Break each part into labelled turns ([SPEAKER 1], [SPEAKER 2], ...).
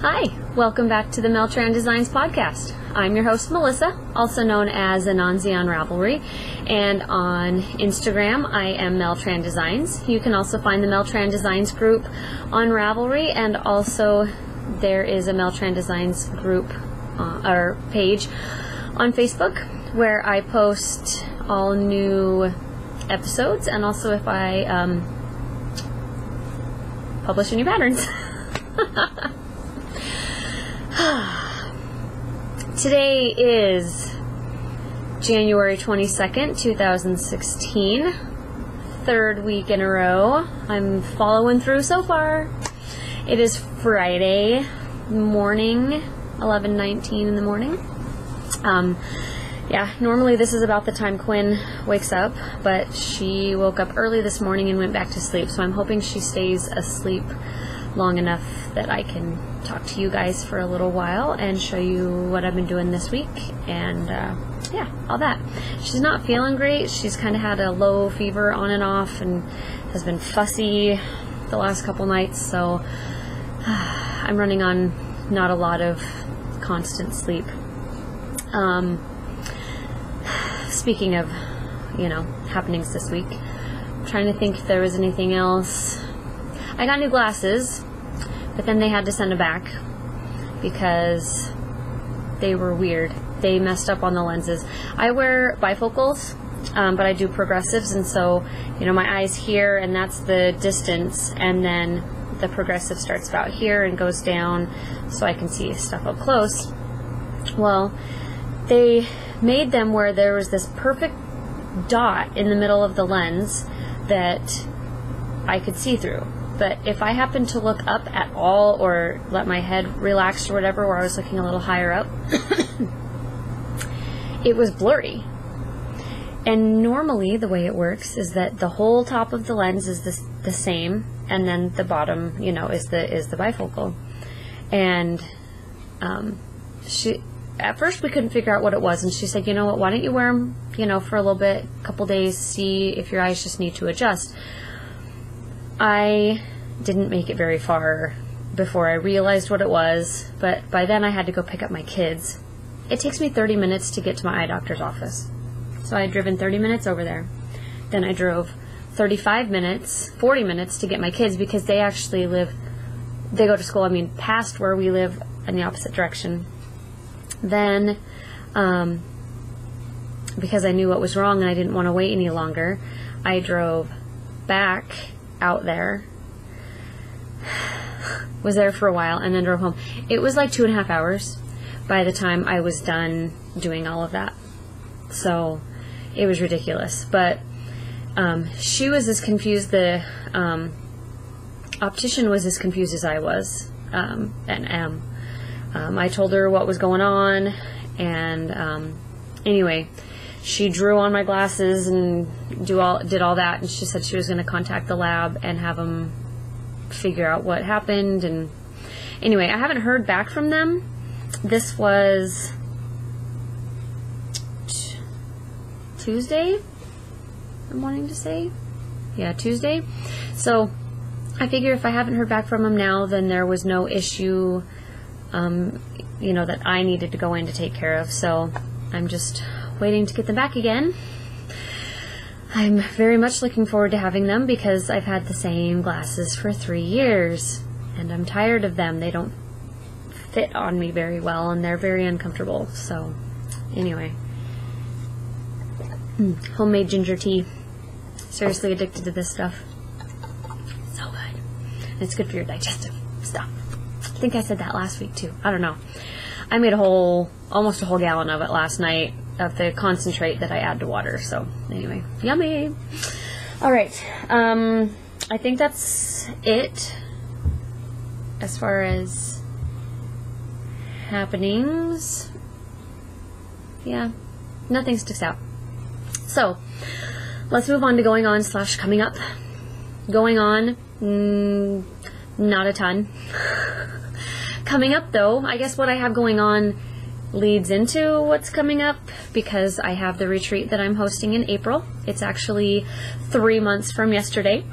[SPEAKER 1] Hi, welcome back to the Mel-Tran Designs podcast. I'm your host, Melissa, also known as Anansi on Ravelry, and on Instagram, I am Mel-Tran Designs. You can also find the Mel-Tran Designs group on Ravelry, and also there is a Mel-Tran Designs group or page on Facebook where I post all new episodes, and also if I publish any patterns. Today is January 22nd, 2016, third week in a row. I'm following through so far. It is Friday morning, 11:19 in the morning. Yeah, normally this is about the time Quinn wakes up, but she woke up early this morning and went back to sleep, so I'm hoping she stays asleep long enough that I can talk to you guys for a little while and show you what I've been doing this week, and yeah, all that. She's not feeling great. She's kind of had a low fever on and off and has been fussy the last couple nights, so I'm running on not a lot of constant sleep. Speaking of, happenings this week, I'm trying to think if there was anything else. I got new glasses, but then they had to send them back because they were weird. They messed up on the lenses. I wear bifocals, but I do progressives, and so, my eye's here, and that's the distance, and then the progressive starts about here and goes down so I can see stuff up close. Well, they made them where there was this perfect dot in the middle of the lens that I could see through. But if I happened to look up at all or let my head relax or whatever, where I was looking a little higher up, it was blurry. And normally the way it works is that the whole top of the lens is the same, and then the bottom, is the bifocal. And at first we couldn't figure out what it was, and she said, you know what, why don't you wear them, for a little bit, a couple days, see if your eyes just need to adjust. I didn't make it very far before I realized what it was, but by then I had to go pick up my kids. It takes me 30 minutes to get to my eye doctor's office. So I had driven 30 minutes over there. Then I drove 40 minutes to get my kids, because they actually they go to school, past where we live in the opposite direction. Then, because I knew what was wrong and I didn't want to wait any longer, I drove back out there, was there for a while, and then drove home. It was like 2.5 hours by the time I was done doing all of that. So it was ridiculous. But she was as confused, the optician was as confused as I was, and am. I told her what was going on, and anyway, she drew on my glasses and did all that, and she said she was going to contact the lab and have them figure out what happened. And anyway, I haven't heard back from them. This was Tuesday, I'm wanting to say. Yeah, Tuesday. So I figure if I haven't heard back from them now, then there was no issue, that I needed to go in to take care of. So I'm just waiting to get them back again. I'm very much looking forward to having them, because I've had the same glasses for 3 years and I'm tired of them. They don't fit on me very well and they're very uncomfortable. So anyway, homemade ginger tea. Seriously addicted to this stuff. So good. It's good for your digestive stuff. I think I said that last week too. I don't know. I made almost a whole gallon of it last night, of the concentrate that I add to water. So anyway, yummy. All right. I think that's it as far as happenings. Yeah, nothing sticks out. So let's move on to going on / coming up. Going on, not a ton. Coming up though, I guess what I have going on leads into what's coming up, because I have the retreat that I'm hosting in April. It's actually 3 months from yesterday.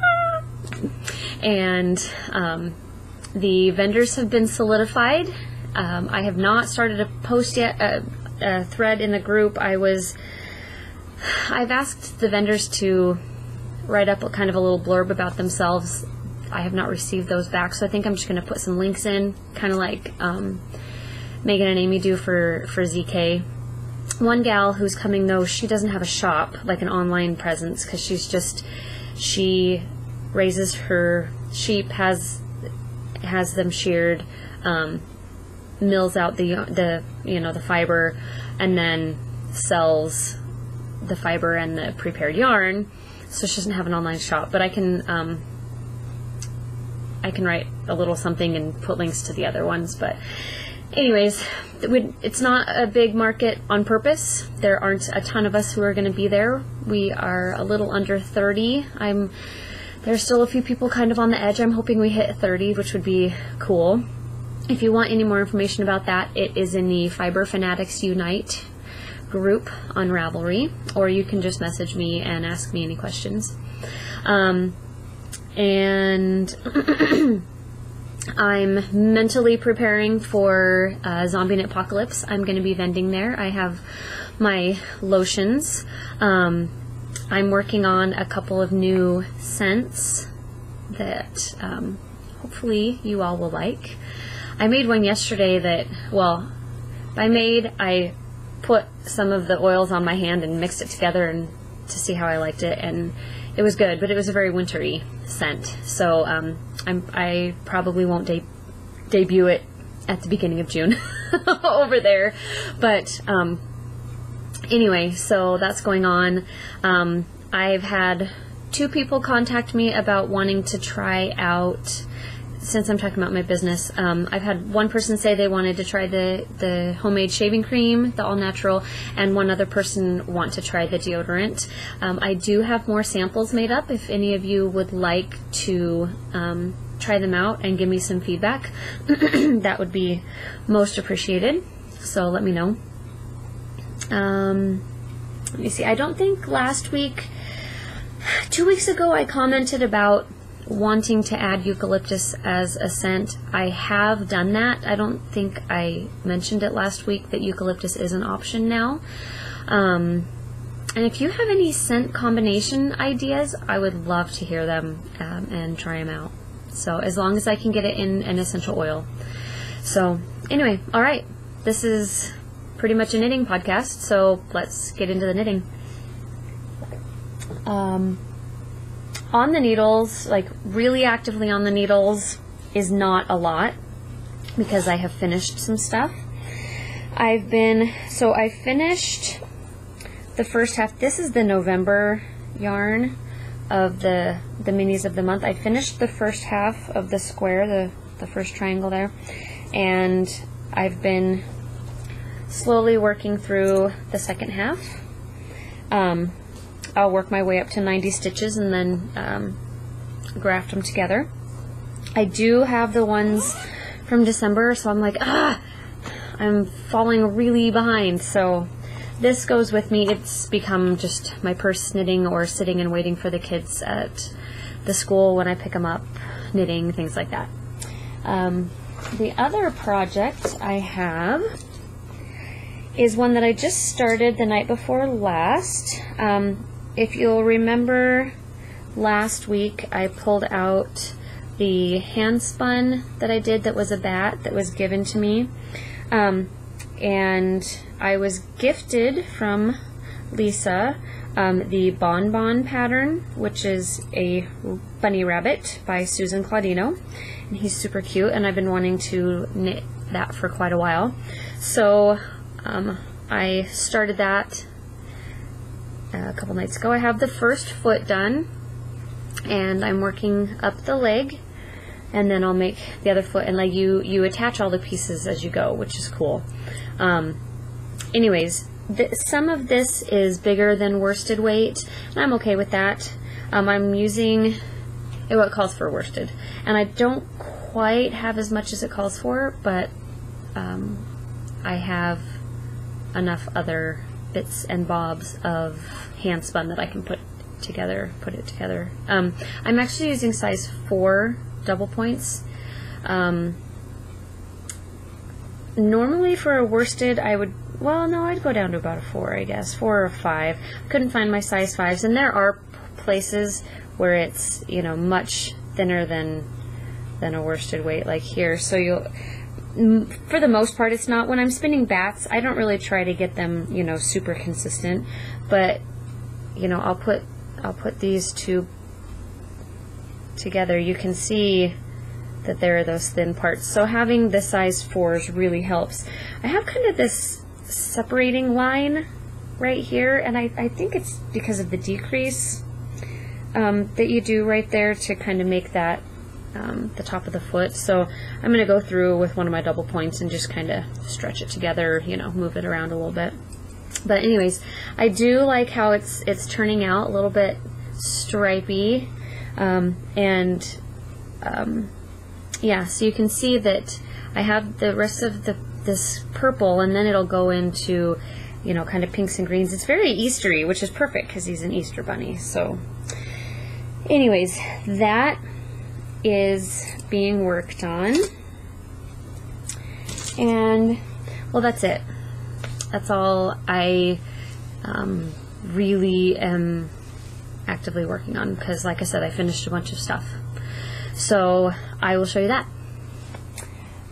[SPEAKER 1] And
[SPEAKER 2] The vendors have been solidified. I have not started a post yet, a thread in the group. I've asked the vendors to write up kind of a little blurb about themselves. I have not received those back, so I think I'm just going to put some links in, kind of like Megan and Amy do for ZK. One gal who's coming, though, she doesn't have a shop, like an online presence, because she raises her sheep, has them sheared, mills out the fiber, and then sells the fiber and the prepared yarn. So she doesn't have an online shop, but I can write a little something and put links to the other ones. But anyways, it's not a big market on purpose. There aren't a ton of us who are going to be there. We are a little under 30. There's still a few people kind of on the edge. I'm hoping we hit 30, which would be cool. If you want any more information about that, it is in the Fiber Fanatics Unite group on Ravelry, or you can just message me and ask me any questions. And I'm mentally preparing for Zombie Apocalypse. I'm going to be vending there. I have my lotions. I'm working on a couple of new scents that hopefully you all will like. I made one yesterday that, well, I put some of the oils on my hand and mixed it together and to see how I liked it, and it was good, but it was a very wintry scent. So I probably won't debut it at the beginning of June over there. But anyway, so that's going on. I've had 2 people contact me about wanting to try out, since I'm talking about my business, I've had one person say they wanted to try the homemade shaving cream, the all-natural, and one other person want to try the deodorant. I do have more samples made up if any of you would like to try them out and give me some feedback. That would be most appreciated, so let me know. Let me see, I don't think last week, 2 weeks ago, I commented about wanting to add eucalyptus as a scent. I have done that. I don't think I mentioned it last week that eucalyptus is an option now. And if you have any scent combination ideas, I would love to hear them and try them out. So as long as I can get it in an essential oil. So anyway, all right. This is pretty much a knitting podcast, so let's get into the knitting. On the needles, like really actively on the needles, is not a lot because I have finished some stuff. I finished the first half. This is the November yarn of the minis of the month. I finished the first half of the square, the first triangle there, and I've been slowly working through the second half. I'll work my way up to 90 stitches and then graft them together. I do have the ones from December, so I'm like, I'm falling really behind. So this goes with me. It's become just my purse knitting or sitting and waiting for the kids at the school when I pick them up, knitting, things like that. The other project I have is one that I just started the night before last. If you'll remember, last week I pulled out the hand spun that I did that was a bat that was given to me. And I was gifted from Lisa the Bonbon pattern, which is a bunny rabbit by Susan Claudino. And he's super cute, and I've been wanting to knit that for quite a while. So I started that a couple nights ago. I have the first foot done, and I'm working up the leg, and then I'll make the other foot, and like you attach all the pieces as you go, which is cool. Anyways, some of this is bigger than worsted weight, and I'm okay with that. I'm using what calls for worsted, and I don't quite have as much as it calls for, but I have enough other bits and bobs of hand spun that I can put it together. I'm actually using size 4 double points. Normally for a worsted I would, well, no, I'd go down to about a 4, I guess, 4 or 5. Couldn't find my size 5s, and there are places where it's, you know, much thinner than a worsted weight, like here. So you'll, for the most part, it's not. When I'm spinning bats, I don't really try to get them, you know, super consistent, but, you know, I'll put these two together. You can see that there are those thin parts. So having the size 4s really helps. I have kind of this separating line right here, and I think it's because of the decrease that you do right there to kind of make that the top of the foot. So I'm going to go through with one of my double points and just kind of stretch it together, you know, move it around a little bit. But anyways, I do like how it's turning out a little bit stripy, yeah, so you can see that I have the rest of this purple, and then it'll go into, you know, kind of pinks and greens. It's very Eastery, which is perfect because he's an Easter bunny. So anyways, that is being worked on, and well, that's it. That's all I really am actively working on, because like I said, I finished a bunch of stuff. So I will show you that.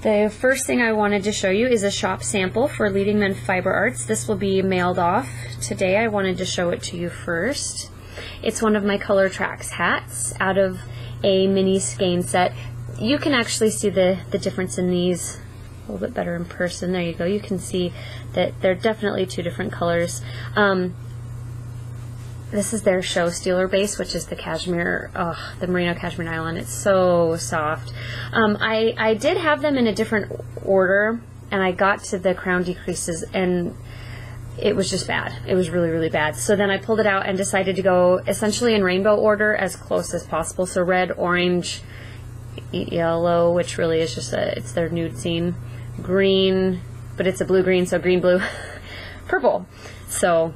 [SPEAKER 2] The first thing I wanted to show you is a shop sample for Leading Men Fiber Arts. This will be mailed off today. I wanted to show it to you first. It's one of my Color Tracks hats out of a mini skein set. You can actually see the difference in these a little bit better in person. There you go. You can see that they're definitely two different colors. This is their show stealer base, which is the cashmere, the merino cashmere nylon. It's so soft. I did have them in a different order, and I got to the crown decreases, and it was just bad. It was really, really bad. So then I pulled it out and decided to go essentially in rainbow order as close as possible. So red, orange, yellow, which really is just it's their nude scene, green, but it's a blue-green, so green-blue, purple. So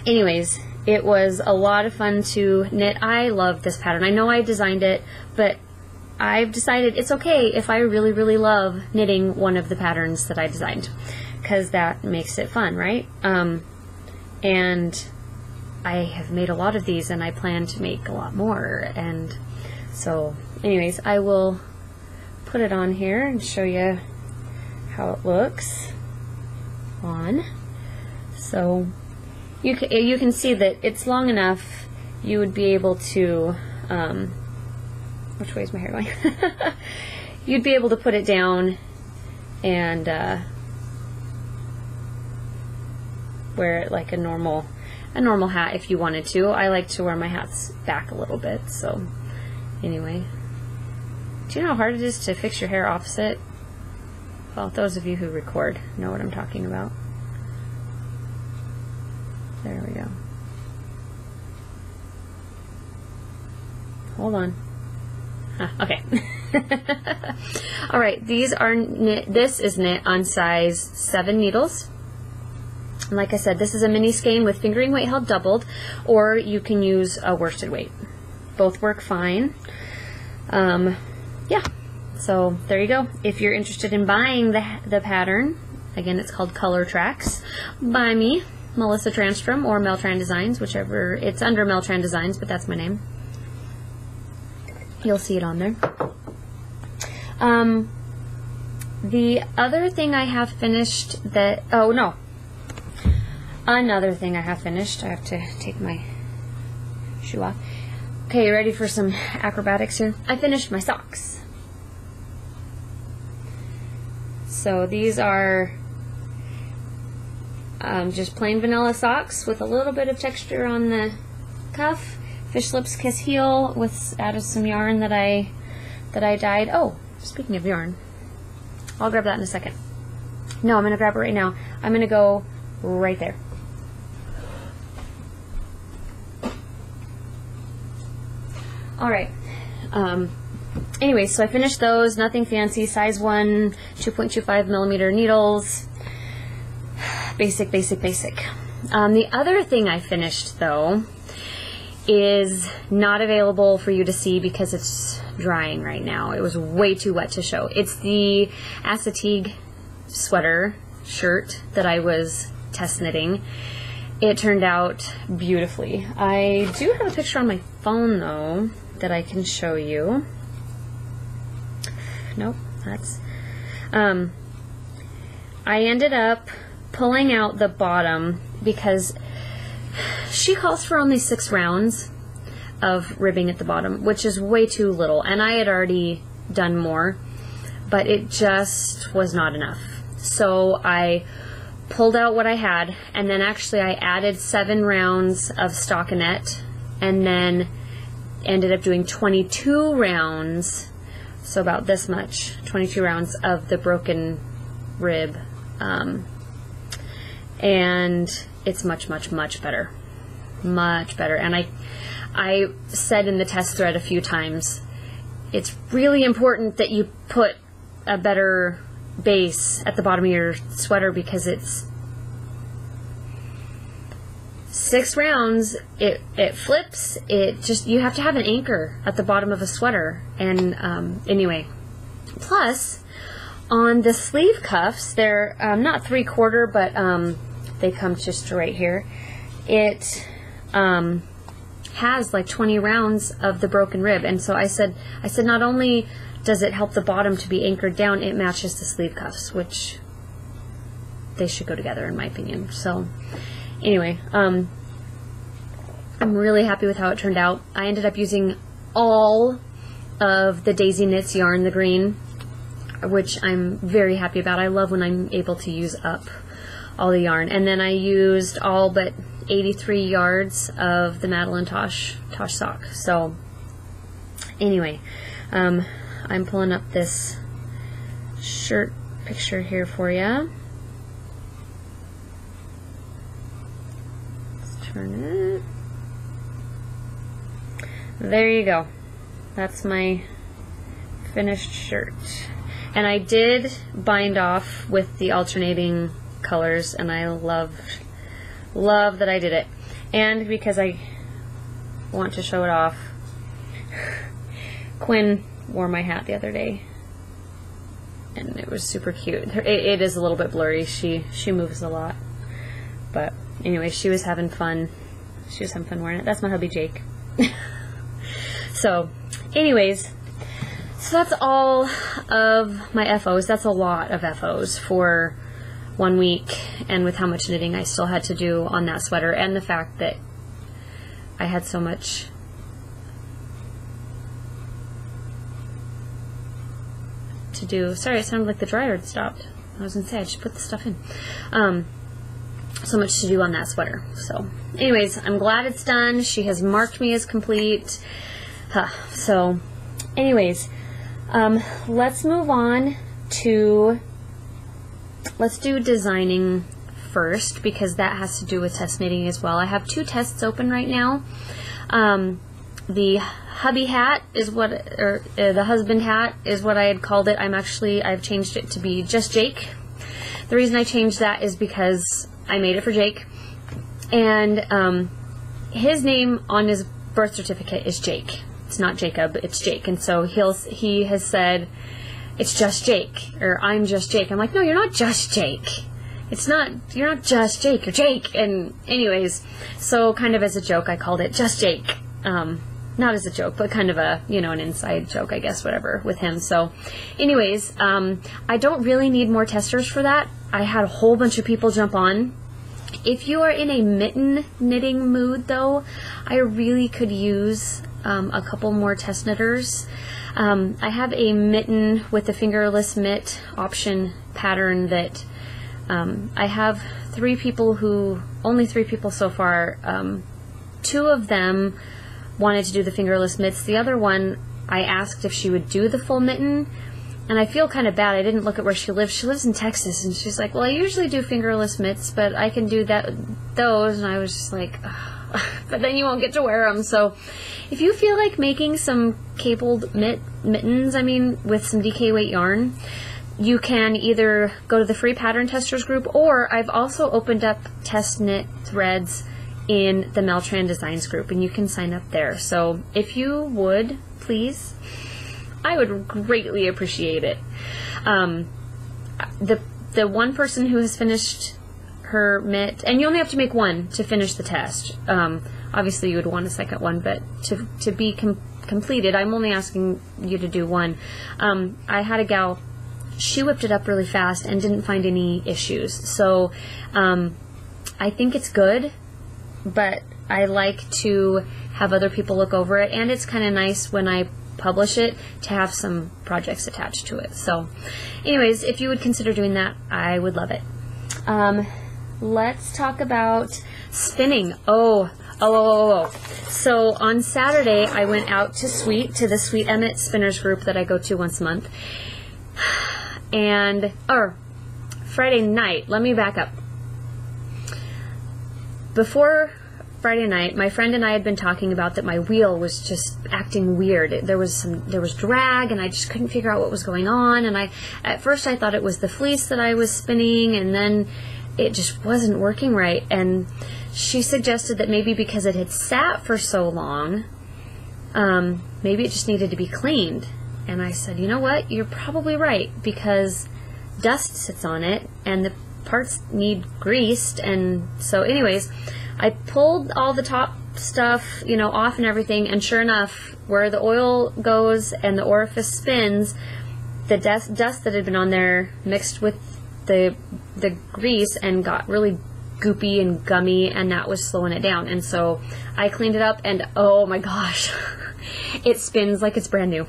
[SPEAKER 2] anyways, it was a lot of fun to knit. I love this pattern. I know I designed it, but I've decided it's okay if I really, really love knitting one of the patterns that I designed, because that makes it fun, right? And I have made a lot of these, and I plan to make a lot more. And so anyways, I will put it on here and show you how it looks on. So you can see that it's long enough. You would be able to, which way is my hair going? You'd be able to put it down and wear it like a normal hat if you wanted to. I like to wear my hats back a little bit. So anyway, do you know how hard it is to fix your hair opposite? Well, those of you who record know what I'm talking about. There we go. Hold on. Okay. All right, these are knit. This is knit on size 7 needles. And like I said, this is a mini skein with fingering weight held doubled, or you can use a worsted weight. Both work fine. Yeah. So there you go. If you're interested in buying the pattern, again, it's called Color Tracks by me, Melissa Transtrom, or Mel-Tran Designs, whichever. It's under Mel-Tran Designs, but that's my name. You'll see it on there. The other thing I have finished that, oh no, another thing I have finished, I have to take my shoe off. Okay, you ready for some acrobatics here? I finished my socks. So these are just plain vanilla socks with a little bit of texture on the cuff. Fish lips kiss heel with added some yarn that I dyed. Oh, speaking of yarn, I'll grab that in a second. No, I'm gonna grab it right now. I'm gonna go right there. All right. Anyway, so I finished those. Nothing fancy. Size 1, 2.25 millimeter needles. Basic, basic, basic. The other thing I finished, though, is not available for you to see because it's drying right now. It was way too wet to show. It's the acetique sweater shirt that I was test knitting. It turned out beautifully. I do have a picture on my phone though that I can show you. Nope, that's I ended up pulling out the bottom because she calls for only 6 rounds of ribbing at the bottom, which is way too little, and I had already done more, but it just was not enough. So I pulled out what I had, and then actually I added 7 rounds of stockinette, and then ended up doing 22 rounds, so about this much, 22 rounds of the broken rib, and it's much better. Much better. And I said in the test thread a few times, it's really important that you put a better base at the bottom of your sweater, because it's 6 rounds, it flips, it just, you have to have an anchor at the bottom of a sweater. And anyway, plus on the sleeve cuffs, they're not 3/4, but they come just right here. It has like 20 rounds of the broken rib, and so I said not only does it help the bottom to be anchored down, it matches the sleeve cuffs, which they should go together in my opinion. So anyway, I'm really happy with how it turned out. I ended up using all of the Daisy Knits yarn, the green, which I'm very happy about. I love when I'm able to use up all the yarn. And then I used all but 83 yards of the Madeline Tosh sock. So anyway, I'm pulling up this shirt picture here for you. Let's turn it. There you go. That's my finished shirt. And I did bind off with the alternating colors, and I love that I did it. And because I want to show it off, Quinn wore my hat the other day, and it was super cute. It is a little bit blurry. She moves a lot, but anyway, she was having fun. She was having fun wearing it. That's my hubby Jake. So anyways, so that's all of my FOs. That's a lot of FOs for 1 week, and with how much knitting I still had to do on that sweater, and the fact that I had so much to do. Sorry, it sounded like the dryer had stopped. I was gonna say I should put the stuff in. So much to do on that sweater. So anyways, I'm glad it's done. She has marked me as complete. So anyways, let's move on to, let's do designing first, because that has to do with test knitting as well. I have 2 tests open right now. The hubby hat is what, or the husband hat is what I had called it. I've changed it to be just Jake. The reason I changed that is because I made it for Jake, and his name on his birth certificate is Jake. It's not Jacob, it's Jake. And so he has said, it's just Jake, or I'm just Jake. I'm like, no, you're not just Jake. You're not just Jake, you're Jake. And anyways, so kind of as a joke, I called it just Jake. Not as a joke, but kind of a, you know, an inside joke, I guess, whatever, with him. So anyways, I don't really need more testers for that. I had a whole bunch of people jump on. If you are in a mitten knitting mood though, I really could use a couple more test knitters. I have a mitten with the fingerless mitt option pattern that I have only three people so far. 2 of them wanted to do the fingerless mitts. The other one, I asked if she would do the full mitten, and I feel kind of bad. I didn't look at where she lives. She lives in Texas, and she's like, well, I usually do fingerless mitts, but I can do those. And I was just like, ugh. But then you won't get to wear them. So if you feel like making some cabled mittens, I mean, with some DK weight yarn, you can either go to the free pattern testers group, or I've also opened up test knit threads in the Mel-Tran Designs group, and you can sign up there. So if you would, please, I would greatly appreciate it. The one person who has finished her mitt, and you only have to make one to finish the test. Obviously you would want a second one, but to be completed, I'm only asking you to do one. I had a gal, she whipped it up really fast and didn't find any issues. So I think it's good, but I like to have other people look over it, and it's kind of nice when I publish it to have some projects attached to it. So anyways, if you would consider doing that, I would love it. Let's talk about spinning. So on Saturday I went out to the Sweet Emmett Spinners group that I go to once a month, or Friday night, let me back up. Before Friday night, my friend and I had been talking about that my wheel was just acting weird. There was drag, and I just couldn't figure out what was going on. And at first I thought it was the fleece that I was spinning, and then it just wasn't working right. And she suggested that maybe because it had sat for so long, maybe it just needed to be cleaned. And I said, you know what? You're probably right, because dust sits on it, and the parts need greased. And so anyways, I pulled all the top stuff, off and everything, and sure enough, where the oil goes and the orifice spins, the dust that had been on there mixed with the grease and got really goopy and gummy, and that was slowing it down. And so I cleaned it up, and oh my gosh, it spins like it's brand new.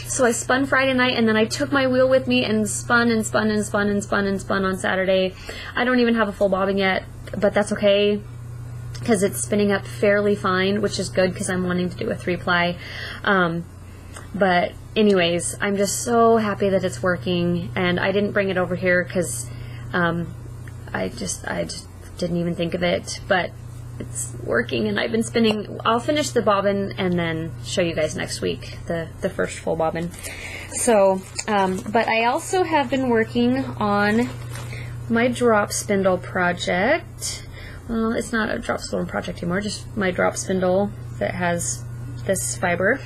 [SPEAKER 2] So I spun Friday night, and then I took my wheel with me and spun and spun and spun and spun and spun on Saturday. I don't even have a full bobbin yet, but that's okay, because it's spinning up fairly fine, which is good because I'm wanting to do a 3-ply. But anyways, I'm just so happy that it's working, and I didn't bring it over here because I just didn't even think of it, but it's working, and I've been spinning. I'll finish the bobbin and then show you guys next week the first full bobbin. So but I also have been working on my drop spindle project. Well, it's not a drop spindle project anymore, just my drop spindle that has this fiber.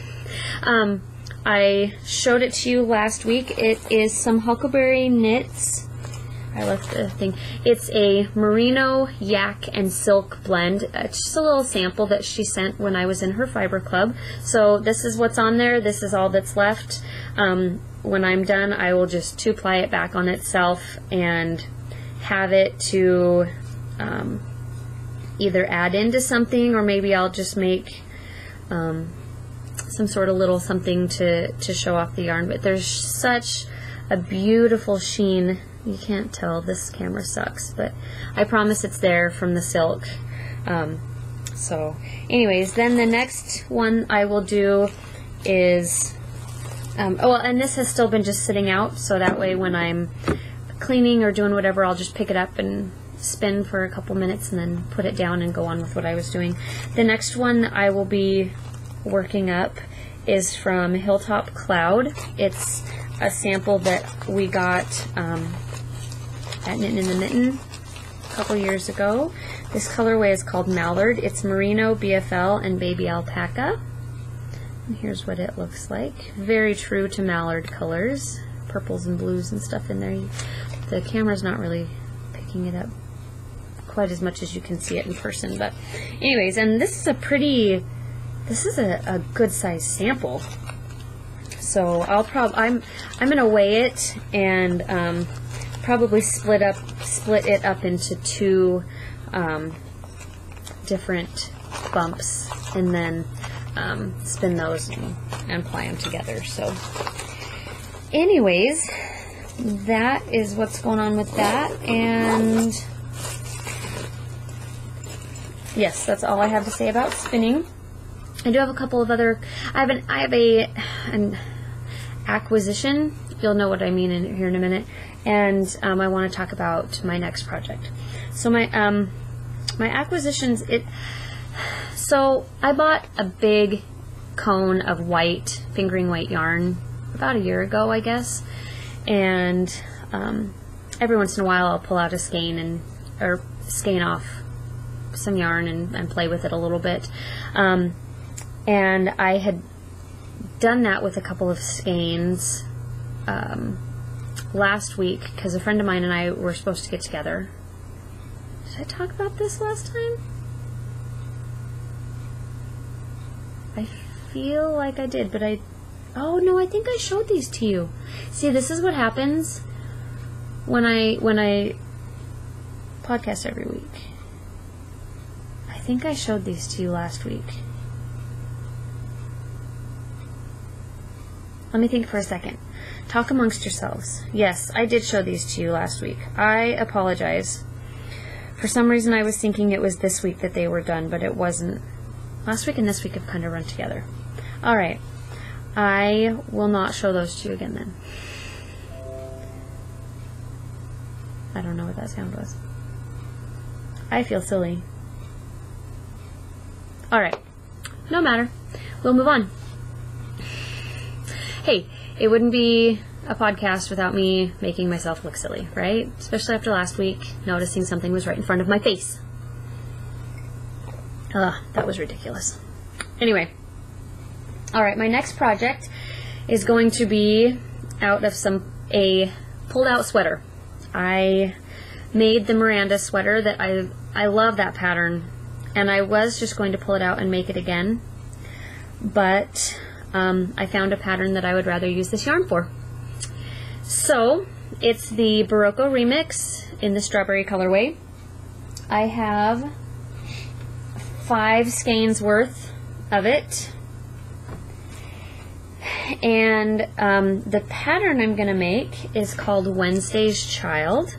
[SPEAKER 2] I showed it to you last week. It is some Huckleberry Knits. I left the thing. It's a merino, yak, and silk blend. It's just a little sample that she sent when I was in her fiber club. So this is what's on there. This is all that's left. When I'm done, I will just 2-ply it back on itself and have it to either add into something, or maybe I'll just make some sort of little something to show off the yarn. But there's such a beautiful sheen. You can't tell, this camera sucks, but I promise it's there from the silk. So anyways, then the next one I will do is, and this has still been just sitting out, so that way when I'm cleaning or doing whatever, I'll just pick it up and spin for a couple minutes and then put it down and go on with what I was doing. The next one I will be working up is from Hilltop Cloud. It's a sample that we got at Knittin' in the Mitten a couple years ago. This colorway is called Mallard. It's merino, BFL, and baby alpaca. And here's what it looks like. Very true to Mallard colors. Purples and blues and stuff in there. The camera's not really picking it up quite as much as you can see it in person. But anyways, and this is a good size sample. So I'm gonna weigh it and probably split it up into 2 different bumps, and then spin those and ply them together. So anyways, that is what's going on with that, and yes, that's all I have to say about spinning. I do have a couple of other, I have an acquisition. You'll know what I mean here in a minute. And I want to talk about my next project. So my acquisitions, so I bought a big cone of white, fingering weight yarn about a year ago, I guess. And every once in a while I'll pull out a skein or skein off some yarn and play with it a little bit. And I had done that with a couple of skeins last week because a friend of mine and I were supposed to get together. Did I talk about this last time? I feel like I did, but oh no, I think I showed these to you. See, this is what happens when I podcast every week. I think I showed these to you last week. Let me think for a second. Talk amongst yourselves. Yes, I did show these to you last week. I apologize. For some reason I was thinking it was this week that they were done, but it wasn't. Last week and this week have kind of run together. Alright. I will not show those to you again then. I don't know what that sound was. I feel silly. Alright. No matter. We'll move on. Hey, it wouldn't be a podcast without me making myself look silly, right? Especially after last week, noticing something was right in front of my face. Ugh, that was ridiculous. Anyway. Alright, my next project is going to be out of a pulled out sweater. I made the Miranda sweater that I love that pattern, and I was just going to pull it out and make it again, but I found a pattern that I would rather use this yarn for. So it's the Barocco Remix in the strawberry colorway. I have 5 skeins worth of it, and the pattern I'm going to make is called Wednesday's Child.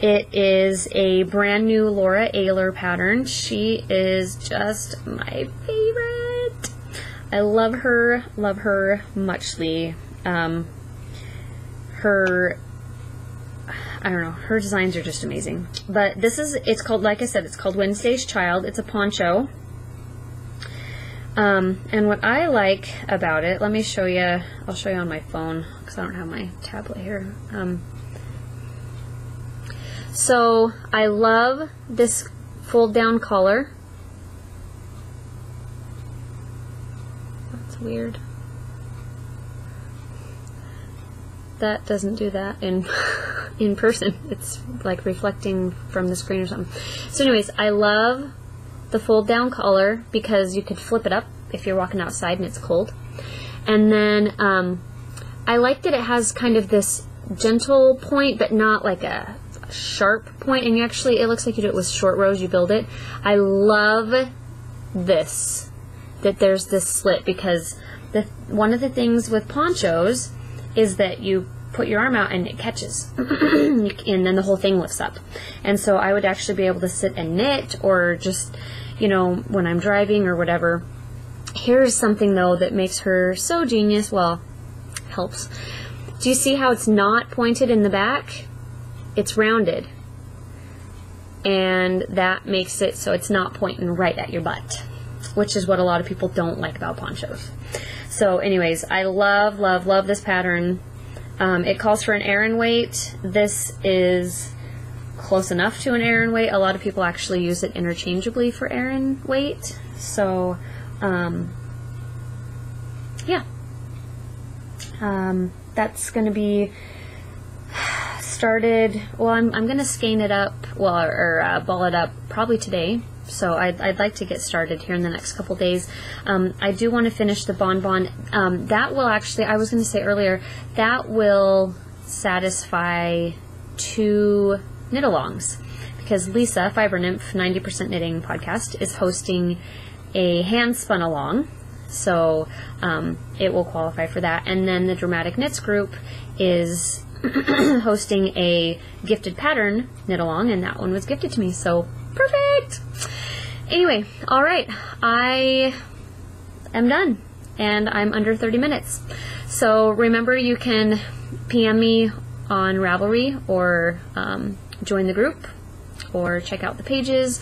[SPEAKER 2] It is a brand new Laura Ayler pattern. She is just my favorite. I love her muchly. I don't know, her designs are just amazing. But it's called, like I said, it's called Wednesday's Child. It's a poncho. And what I like about it, let me show you, I'll show you on my phone, because I don't have my tablet here. So I love this fold down collar. That's weird. That doesn't do that in person. It's like reflecting from the screen or something. So anyways, I love the fold down collar because you could flip it up if you're walking outside and it's cold. And then I like that it has kind of this gentle point, but not like a sharp point, and it looks like you do it with short rows, you build it. I love this, that there's this slit, because one of the things with ponchos is that you put your arm out and it catches and then the whole thing lifts up. And so I would actually be able to sit and knit, or just, you know, when I'm driving or whatever. Here's something though that makes her so genius, well, helps. Do you see how it's not pointed in the back? It's rounded, and that makes it so it's not pointing right at your butt, which is what a lot of people don't like about ponchos. So anyways, I love, love, love this pattern. It calls for an Aran weight. This is close enough to an Aran weight. A lot of people actually use it interchangeably for Aran weight. So yeah, that's going to be started. Well, I'm going to skein it up, well, or ball it up probably today. So I'd like to get started here in the next couple days. I do want to finish the bonbon. That will actually, I was going to say earlier, that will satisfy 2 knit-alongs, because Lisa, Fiber Nymph 90% Knitting Podcast, is hosting a hand-spun along. So it will qualify for that. And then the Dramatic Knits group is hosting a gifted pattern knit-along, and that one was gifted to me. So perfect! Anyway, alright, I am done, and I'm under 30 minutes. So remember, you can PM me on Ravelry, or join the group, or check out the pages,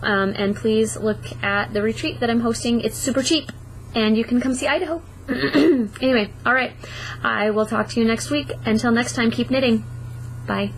[SPEAKER 2] and please look at the retreat that I'm hosting. It's super cheap, and you can come see Idaho. Anyway, alright, I will talk to you next week. Until next time, keep knitting. Bye.